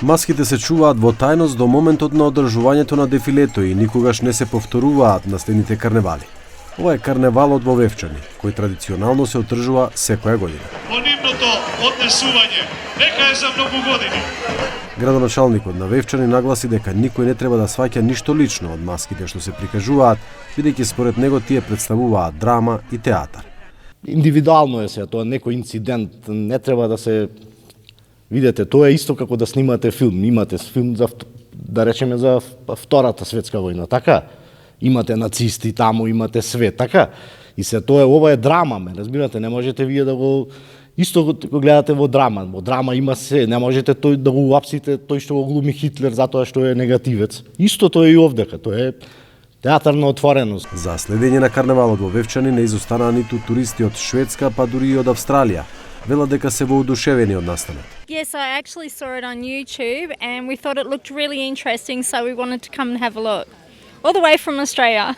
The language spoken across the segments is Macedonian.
Маските се чуваат во тајност до моментот на одржувањето на дефилето и никогаш не се повторуваат на следните карневали. Ова е карневалот во Вевчани, кој традиционално се одржува секоја година. Анонимното однесување нека е за многу години. Градоначалникот на Вевчани нагласи дека никој не треба да сваќа ништо лично од маските што се прикажуваат, бидејќи според него тие представуваат драма и театар. Индивидуално е се, тоа некој инцидент, не треба да се видете, тоа е исто како да снимате филм. Имате филм за, да речеме, за Втората светска војна, така? Имате нацисти таму, имате све, така? И се тоа е, ова е драма, ме разбирате, не можете вие да го исто го гледате во драма. Во драма има се, не можете тој да го уапсите тој што го глуми Хитлер затоа што е негативец. Исто тоа е и овдека, тоа е театарна отвореност. За следење на карневалот во Вевчани не изостанаа ниту туристи од Шведска, па дури и од Австралија. Велат дека се воодушевени од настанот. Yes, I actually saw it on YouTube and we thought it looked really interesting, so we wanted to come and have a look. All the way from Australia.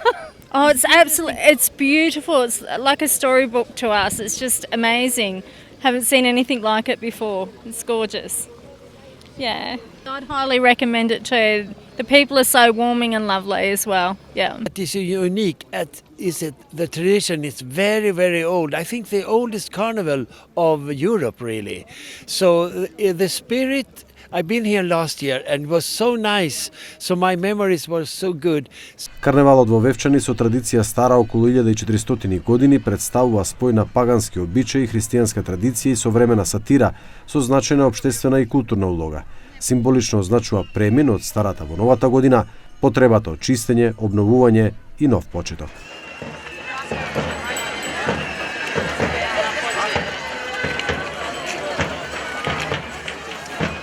Oh, it's beautiful. It's like a storybook to us. It's just amazing. Haven't seen anything like it before. It's gorgeous. Yeah. I'd highly recommend it too. The people are so warming and lovely as well. Yeah. It is unique. The tradition is very, very old. I think the oldest carnival of Europe, really. So the spirit, I've been here last year and it was so nice. So my memories were so good. Карневалот во Вевчани со традиција стара околу 1400 години представува спој на пагански обичаи, христијанска традиција и современа сатира со значајна општествена и културна улога. Символично означува премин од старата во новата година, потребата од чистење, обновување и нов почеток.